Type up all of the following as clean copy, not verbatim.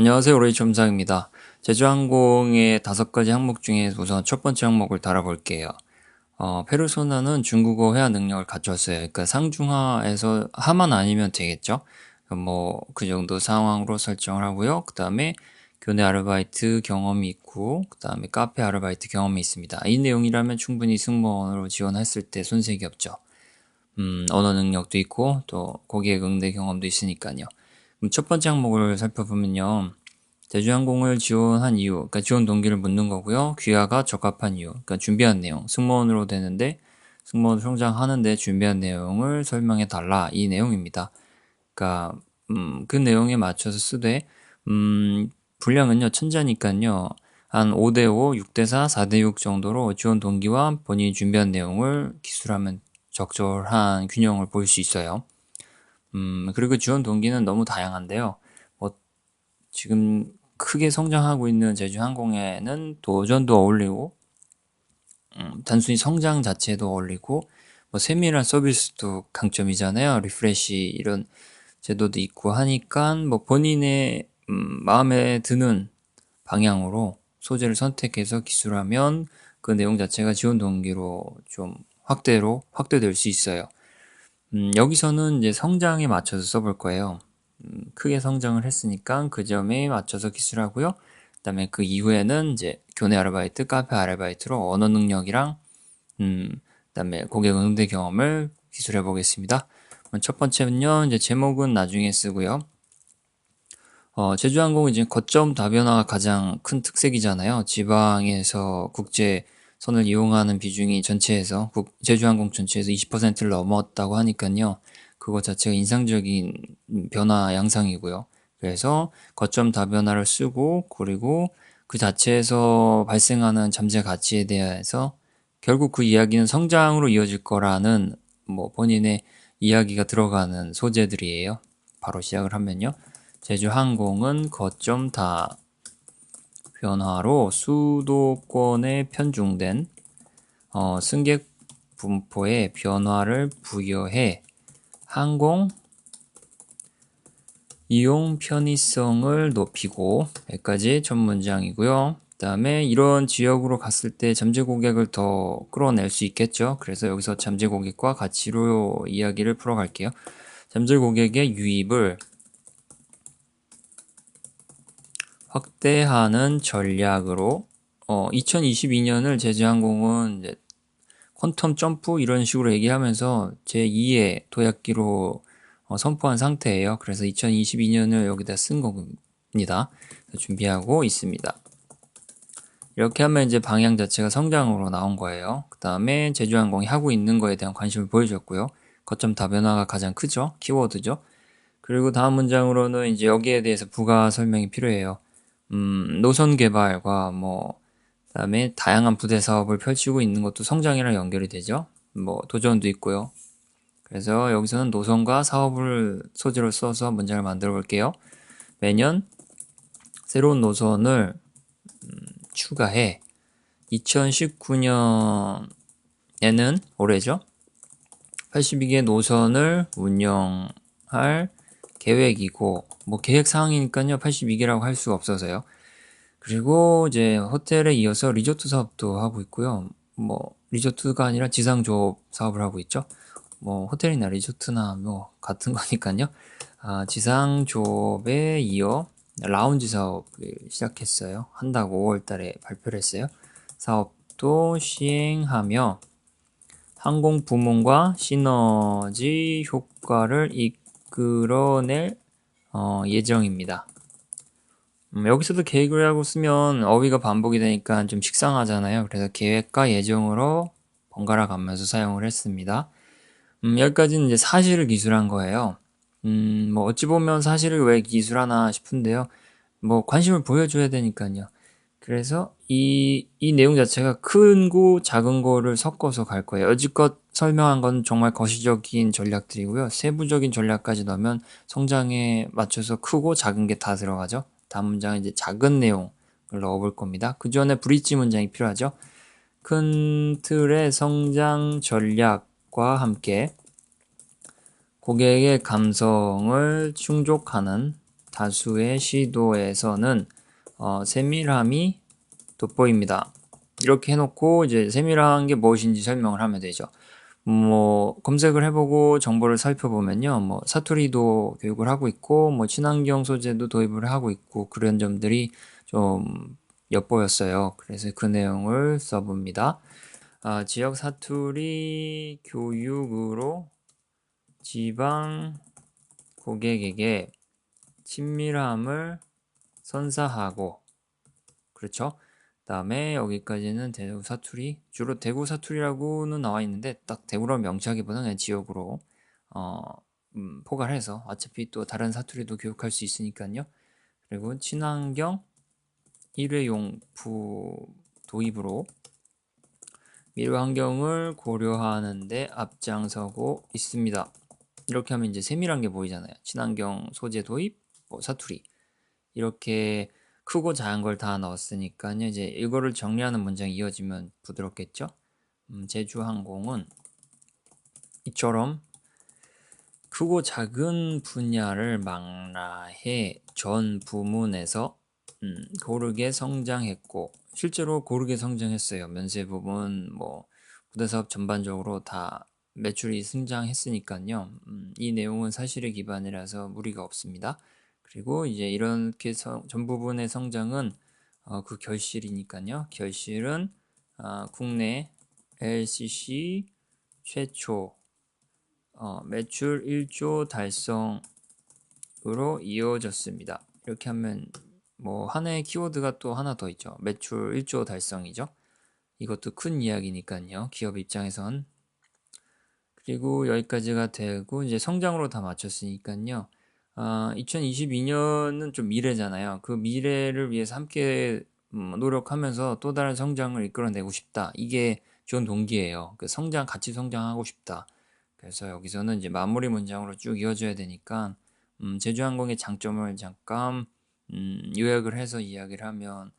안녕하세요. 로이 점장입니다. 제주항공의 5가지 항목 중에 우선 첫 번째 항목을 다뤄볼게요. 페르소나는 중국어 회화 능력을 갖췄어요. 그러니까 상중하에서 하만 아니면 되겠죠? 뭐, 그 정도 상황으로 설정을 하고요. 그 다음에 교내 아르바이트 경험이 있고, 그 다음에 카페 아르바이트 경험이 있습니다. 이 내용이라면 충분히 승무원으로 지원했을 때 손색이 없죠. 언어 능력도 있고, 또 고객 응대 경험도 있으니까요. 그럼 첫 번째 항목을 살펴보면요. 제주항공을 지원한 이유, 그러니까 지원 동기를 묻는 거고요. 귀하가 적합한 이유, 그러니까 준비한 내용, 승무원으로 되는데 승무원 성장하는데 준비한 내용을 설명해 달라 이 내용입니다. 그러니까 그 내용에 맞춰서 쓰되 분량은요 천자니까요 한 5대5, 6대4, 4대6 정도로 지원 동기와 본인이 준비한 내용을 기술하면 적절한 균형을 볼 수 있어요. 그리고 지원 동기는 너무 다양한데요. 뭐 지금 크게 성장하고 있는 제주항공에는 도전도 어울리고 단순히 성장 자체도 어울리고 뭐 세밀한 서비스도 강점이잖아요. 리프레시 이런 제도도 있고 하니까 뭐 본인의 마음에 드는 방향으로 소재를 선택해서 기술하면 그 내용 자체가 지원 동기로 좀 확대될 수 있어요. 여기서는 이제 성장에 맞춰서 써볼 거예요. 크게 성장을 했으니까 그 점에 맞춰서 기술하고요. 그다음에 그 이후에는 이제 교내 아르바이트, 카페 아르바이트로 언어 능력이랑 그다음에 고객 응대 경험을 기술해 보겠습니다. 첫 번째는요. 이제 제목은 나중에 쓰고요. 제주항공은 이제 거점 다변화가 가장 큰 특색이잖아요. 지방에서 국제 선을 이용하는 비중이 전체에서 제주항공 전체에서 20%를 넘었다고 하니까요. 그거 자체가 인상적인 변화 양상이고요. 그래서 거점 다변화를 쓰고 그리고 그 자체에서 발생하는 잠재 가치에 대해서 결국 그 이야기는 성장으로 이어질 거라는 뭐 본인의 이야기가 들어가는 소재들이에요. 바로 시작을 하면요. 제주항공은 거점 다변화로 수도권에 편중된 승객 분포에 변화를 부여해 항공 이용 편의성을 높이고 여기까지 첫 문장이고요. 그 다음에 이런 지역으로 갔을 때 잠재 고객을 더 끌어낼 수 있겠죠. 그래서 여기서 잠재 고객과 가치로 이야기를 풀어갈게요. 잠재 고객의 유입을 확대하는 전략으로 2022년을 제주항공은 이제 퀀텀 점프 이런 식으로 얘기하면서 제2의 도약기로 선포한 상태예요. 그래서 2022년을 여기다 쓴 겁니다. 준비하고 있습니다. 이렇게 하면 이제 방향 자체가 성장으로 나온 거예요. 그 다음에 제주항공이 하고 있는 거에 대한 관심을 보여줬고요. 거점 다변화가 가장 크죠. 키워드죠. 그리고 다음 문장으로는 이제 여기에 대해서 부가 설명이 필요해요. 노선 개발과 뭐 그다음에 다양한 부대 사업을 펼치고 있는 것도 성장이랑 연결이 되죠. 뭐 도전도 있고요. 그래서 여기서는 노선과 사업을 소재로 써서 문장을 만들어 볼게요. 매년 새로운 노선을 추가해 2019년에는 올해죠. 82개 노선을 운영할 계획이고 뭐 계획 사항이니까요. 82개라고 할 수가 없어서요. 그리고 이제 호텔에 이어서 리조트 사업도 하고 있고요. 뭐 리조트가 아니라 지상조업 사업을 하고 있죠. 뭐 호텔이나 리조트나 뭐 같은 거니까요. 지상조업에 이어 라운지 사업을 시작했어요. 한다고 5월 달에 발표를 했어요. 사업도 시행하며 항공 부문과 시너지 효과를 이끌어낼 예정입니다. 여기서도 계획을 하고 쓰면 어휘가 반복이 되니까 좀 식상하잖아요. 그래서 계획과 예정으로 번갈아 가면서 사용을 했습니다. 여기까지는 이제 사실을 기술한 거예요. 뭐 어찌 보면 사실을 왜 기술하나 싶은데요. 뭐 관심을 보여줘야 되니까요. 그래서 이 내용 자체가 큰 거, 작은 거를 섞어서 갈 거예요. 여지껏 설명한 건 정말 거시적인 전략들이고요. 세부적인 전략까지 넣으면 성장에 맞춰서 크고 작은 게 다 들어가죠. 다음 문장은 이제 작은 내용을 넣어볼 겁니다. 그 전에 브릿지 문장이 필요하죠. 큰 틀의 성장 전략과 함께 고객의 감성을 충족하는 다수의 시도에서는 세밀함이 돋보입니다. 이렇게 해놓고 이제 세밀한 게 무엇인지 설명을 하면 되죠. 뭐 검색을 해보고 정보를 살펴보면요, 뭐 사투리도 교육을 하고 있고, 뭐 친환경 소재도 도입을 하고 있고, 그런 점들이 좀 엿보였어요. 그래서 그 내용을 써봅니다. 지역 사투리 교육으로 지방 고객에게 친밀함을 선사하고, 그렇죠? 다음에 여기까지는 대구 사투리, 주로 대구 사투리라고는 나와 있는데 딱 대구라고 명시하기보다는 그냥 지역으로 포괄해서 어차피 또 다른 사투리도 교육할 수 있으니까요. 그리고 친환경 일회용품 도입으로 미래 환경을 고려하는 데 앞장서고 있습니다. 이렇게 하면 이제 세밀한 게 보이잖아요. 친환경 소재 도입, 뭐 사투리, 이렇게 크고 작은 걸 다 넣었으니까요. 이제 이거를 정리하는 문장이 이어지면 부드럽겠죠? 제주항공은 이처럼 크고 작은 분야를 망라해 전 부문에서 고르게 성장했고, 실제로 고르게 성장했어요. 면세 부분, 뭐 부대 사업 전반적으로 다 매출이 성장했으니까요. 이 내용은 사실에 기반이라서 무리가 없습니다. 그리고 이제 이렇게 전 부분의 성장은 그 결실이니까요. 결실은 국내 LCC 최초 매출 1조 달성으로 이어졌습니다. 이렇게 하면 뭐 하나의 키워드가 또 하나 더 있죠. 매출 1조 달성이죠. 이것도 큰 이야기니까요. 기업 입장에선. 그리고 여기까지가 되고 이제 성장으로 다 맞췄으니까요. 2022년은 좀 미래잖아요. 그 미래를 위해서 함께 노력하면서 또 다른 성장을 이끌어내고 싶다. 이게 지원 동기예요. 그 성장, 같이 성장하고 싶다. 그래서 여기서는 이제 마무리 문장으로 쭉 이어져야 되니까 제주항공의 장점을 잠깐 요약을 해서 이야기를 하면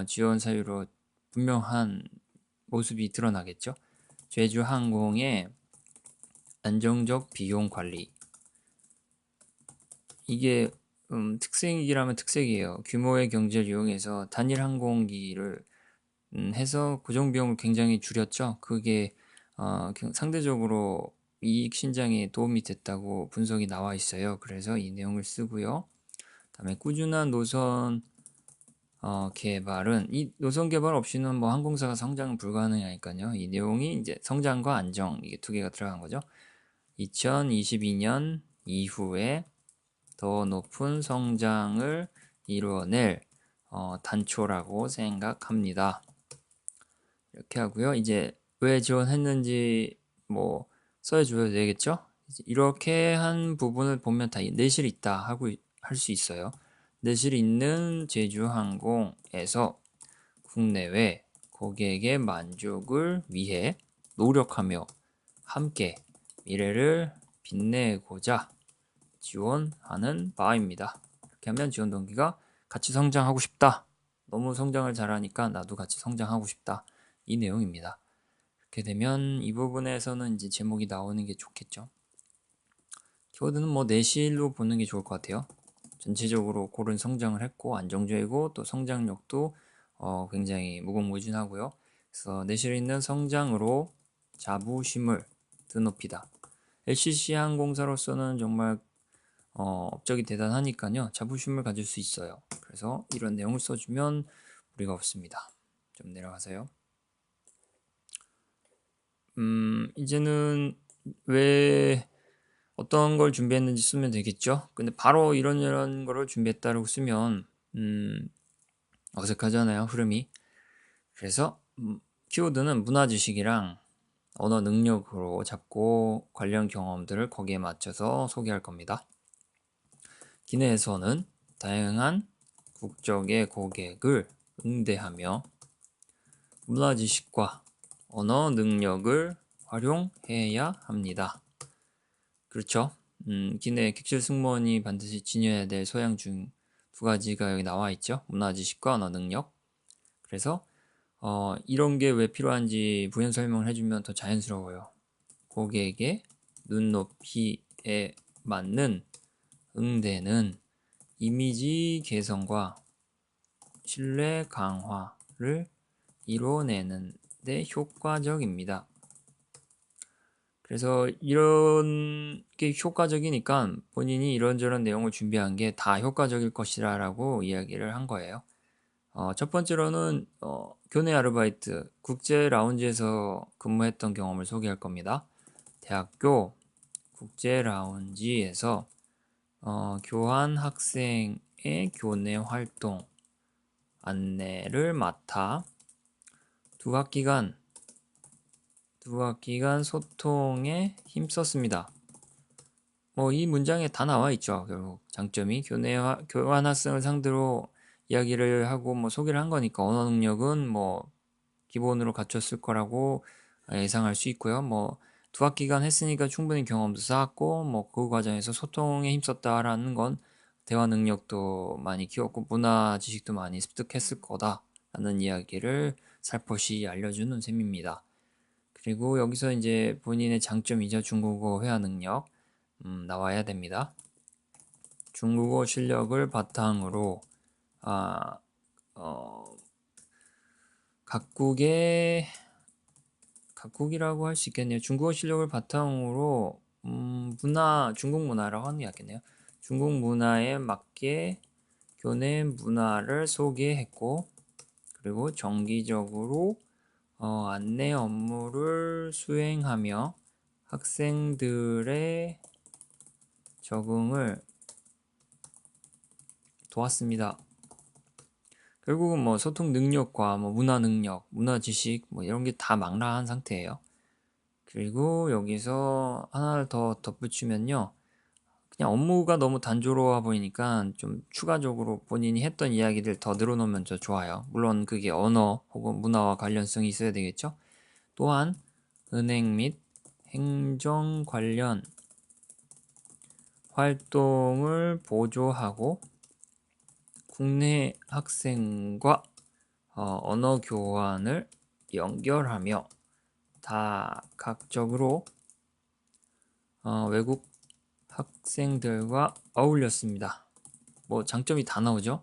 지원 사유로 분명한 모습이 드러나겠죠. 제주항공의 안정적 비용 관리, 이게 특색이라면 특색이에요. 규모의 경제를 이용해서 단일 항공기를 해서 고정 비용을 굉장히 줄였죠. 그게 상대적으로 이익 신장에 도움이 됐다고 분석이 나와 있어요. 그래서 이 내용을 쓰고요. 다음에 꾸준한 노선 개발은, 이 노선 개발 없이는 뭐 항공사가 성장은 불가능하니까요. 이 내용이 이제 성장과 안정, 이게 두 개가 들어간 거죠. 2022년 이후에 더 높은 성장을 이루어낼 단초라고 생각합니다. 이렇게 하고요. 이제 왜 지원했는지 뭐 써줘야 되겠죠? 이렇게 한 부분을 보면 다 내실이 있다 하고 할 수 있어요. 내실이 있는 제주항공에서 국내외 고객의 만족을 위해 노력하며 함께 미래를 빛내고자 지원하는 바입니다. 이렇게 하면 지원 동기가 같이 성장하고 싶다. 너무 성장을 잘하니까 나도 같이 성장하고 싶다. 이 내용입니다. 이렇게 되면 이 부분에서는 이제 제목이 나오는 게 좋겠죠. 키워드는 뭐 내실로 보는 게 좋을 것 같아요. 전체적으로 고른 성장을 했고 안정적이고 또 성장력도 굉장히 무궁무진하고요. 그래서 내실 있는 성장으로 자부심을 드높이다. LCC 항공사로서는 정말 업적이 대단하니까요. 자부심을 가질 수 있어요. 그래서 이런 내용을 써주면 무리가 없습니다. 좀 내려가세요. 이제는 왜 어떤 걸 준비했는지 쓰면 되겠죠. 근데 바로 이런 거를 준비했다고 쓰면 어색하잖아요, 흐름이. 그래서 키워드는 문화 지식이랑 언어 능력으로 잡고 관련 경험들을 거기에 맞춰서 소개할 겁니다. 기내에서는 다양한 국적의 고객을 응대하며 문화 지식과 언어 능력을 활용해야 합니다. 그렇죠? 기내 객실 승무원이 반드시 지녀야 될 소양 중 두 가지가 여기 나와 있죠. 문화 지식과 언어 능력. 그래서 이런 게 왜 필요한지 부연 설명을 해주면 더 자연스러워요. 고객의 눈높이에 맞는 응대는 이미지 개선과 신뢰 강화를 이뤄내는 데 효과적입니다. 그래서 이런 게 효과적이니까 본인이 이런저런 내용을 준비한 게 다 효과적일 것이라고 이야기를 한 거예요. 첫 번째로는 교내 아르바이트, 국제 라운지에서 근무했던 경험을 소개할 겁니다. 대학교 국제 라운지에서 교환 학생의 교내 활동 안내를 맡아 두 학기간 소통에 힘썼습니다. 이 문장에 다 나와 있죠. 결국 장점이 교환 학생을 상대로 이야기를 하고 소개를 한 거니까 언어 능력은 기본으로 갖췄을 거라고 예상할 수 있고요. 두 학기간 했으니까 충분히 경험도 쌓았고 그 과정에서 소통에 힘썼다라는 건 대화 능력도 많이 키웠고 문화 지식도 많이 습득했을 거다라는 이야기를 살포시 알려주는 셈입니다. 그리고 여기서 이제 본인의 장점이죠. 중국어 회화 능력 나와야 됩니다. 중국어 실력을 바탕으로 각국이라고 할 수 있겠네요. 중국어 실력을 바탕으로 중국 문화라고 하는 게 낫겠네요. 중국 문화에 맞게 교내 문화를 소개했고 그리고 정기적으로 안내 업무를 수행하며 학생들의 적응을 도왔습니다. 결국은 소통 능력과 문화 능력, 문화 지식 이런 게 다 망라한 상태예요. 그리고 여기서 하나를 더 덧붙이면요. 그냥 업무가 너무 단조로워 보이니까 좀 추가적으로 본인이 했던 이야기들 더 늘어놓으면 더 좋아요. 물론 그게 언어 혹은 문화와 관련성이 있어야 되겠죠. 또한 은행 및 행정 관련 활동을 보조하고 국내 학생과 언어 교환을 연결하며 다각적으로 외국 학생들과 어울렸습니다. 장점이 다 나오죠.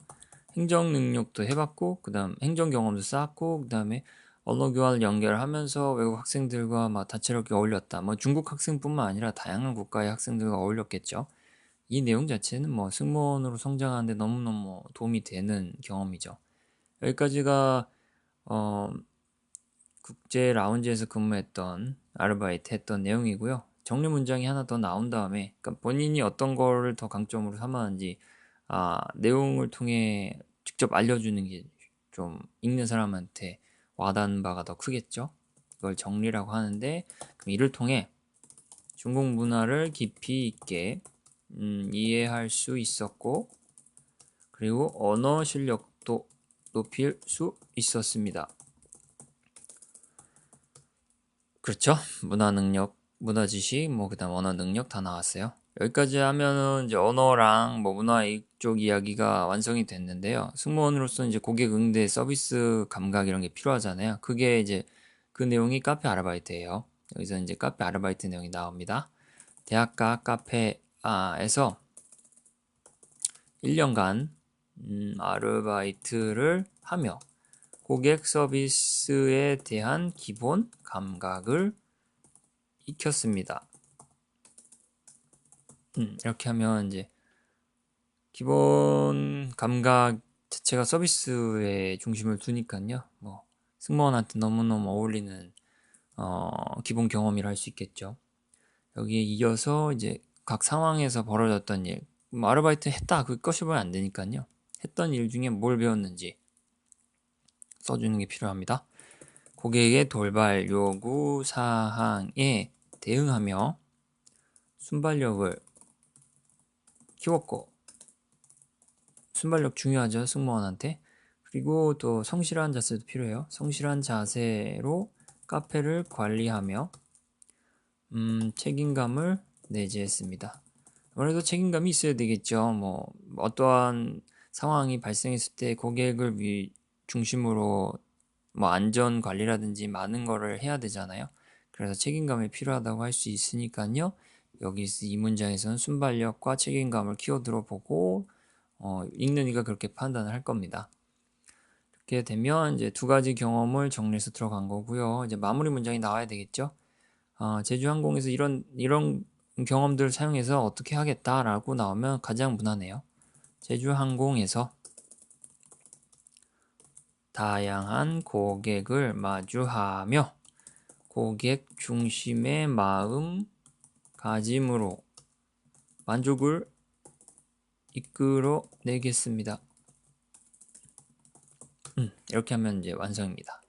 행정 능력도 해봤고 그 다음 행정 경험도 쌓았고 그 다음에 언어 교환을 연결하면서 외국 학생들과 다채롭게 어울렸다. 중국 학생뿐만 아니라 다양한 국가의 학생들과 어울렸겠죠. 이 내용 자체는 승무원으로 성장하는데 너무너무 도움이 되는 경험이죠. 여기까지가 국제 라운지에서 근무했던 아르바이트 했던 내용이고요. 정리 문장이 하나 더 나온 다음에 그러니까 본인이 어떤 거를 더 강점으로 삼았는지 내용을 통해 직접 알려주는 게 좀 읽는 사람한테 와닿는 바가 더 크겠죠. 이걸 정리라고 하는데 그럼 이를 통해 중국 문화를 깊이 있게 이해할 수 있었고 그리고 언어 실력도 높일 수 있었습니다. 그렇죠? 문화 능력, 문화 지식, 그다음 언어 능력 다 나왔어요. 여기까지 하면은 이제 언어랑 문화 쪽 이야기가 완성이 됐는데요. 승무원으로서 이제 고객 응대 서비스 감각 이런 게 필요하잖아요. 그게 이제 그 내용이 카페 아르바이트예요. 여기서 이제 카페 아르바이트 내용이 나옵니다. 대학가 카페에서 1년간 아르바이트를 하며 고객 서비스에 대한 기본 감각을 익혔습니다. 이렇게 하면 이제 기본 감각 자체가 서비스에 중심을 두니까요. 승무원한테 너무너무 어울리는 기본 경험이라 할 수 있겠죠. 여기에 이어서 이제 각 상황에서 벌어졌던 일, 아르바이트 했다 그 꺼셔보면 안 되니까요. 했던 일 중에 뭘 배웠는지 써주는 게 필요합니다. 고객의 돌발 요구 사항에 대응하며 순발력을 키웠고 순발력 중요하죠 승무원한테. 그리고 또 성실한 자세도 필요해요. 성실한 자세로 카페를 관리하며 책임감을 내재했습니다. 아무래도 책임감이 있어야 되겠죠. 어떠한 상황이 발생했을 때 고객을 중심으로 안전 관리라든지 많은 거를 해야 되잖아요. 그래서 책임감이 필요하다고 할 수 있으니까요. 여기 이 문장에서는 순발력과 책임감을 키워들어 보고 읽는 이가 그렇게 판단을 할 겁니다. 이렇게 되면 이제 두 가지 경험을 정리해서 들어간 거고요. 이제 마무리 문장이 나와야 되겠죠. 제주항공에서 이런 경험들을 사용해서 어떻게 하겠다라고 나오면 가장 무난해요. 제주항공에서 다양한 고객을 마주하며 고객 중심의 마음가짐으로 만족을 이끌어내겠습니다. 이렇게 하면 이제 완성입니다.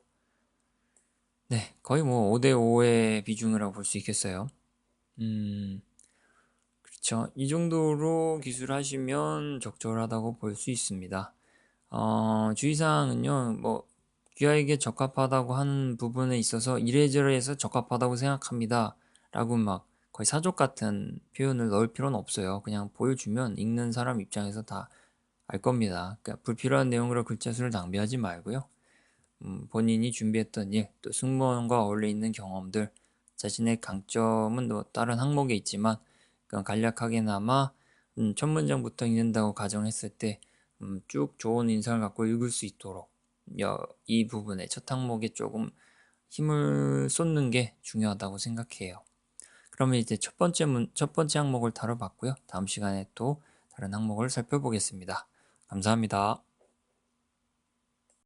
네, 거의 뭐 5대5의 비중이라고 볼 수 있겠어요. 그렇죠. 이 정도로 기술하시면 적절하다고 볼 수 있습니다. 주의사항은요, 뭐, 귀하에게 적합하다고 하는 부분에 있어서 이래저래해서 적합하다고 생각합니다. 라고 막 거의 사족 같은 표현을 넣을 필요는 없어요. 그냥 보여주면 읽는 사람 입장에서 다 알 겁니다. 그러니까 불필요한 내용으로 글자 수를 낭비하지 말고요. 본인이 준비했던 일, 또 승무원과 어울려 있는 경험들, 자신의 강점은 또 다른 항목에 있지만 간략하게나마 첫 문장부터 읽는다고 가정했을 때 쭉 좋은 인상을 갖고 읽을 수 있도록 이 부분에 첫 항목에 조금 힘을 쏟는 게 중요하다고 생각해요. 그러면 이제 첫 번째 항목을 다뤄봤고요. 다음 시간에 또 다른 항목을 살펴보겠습니다. 감사합니다.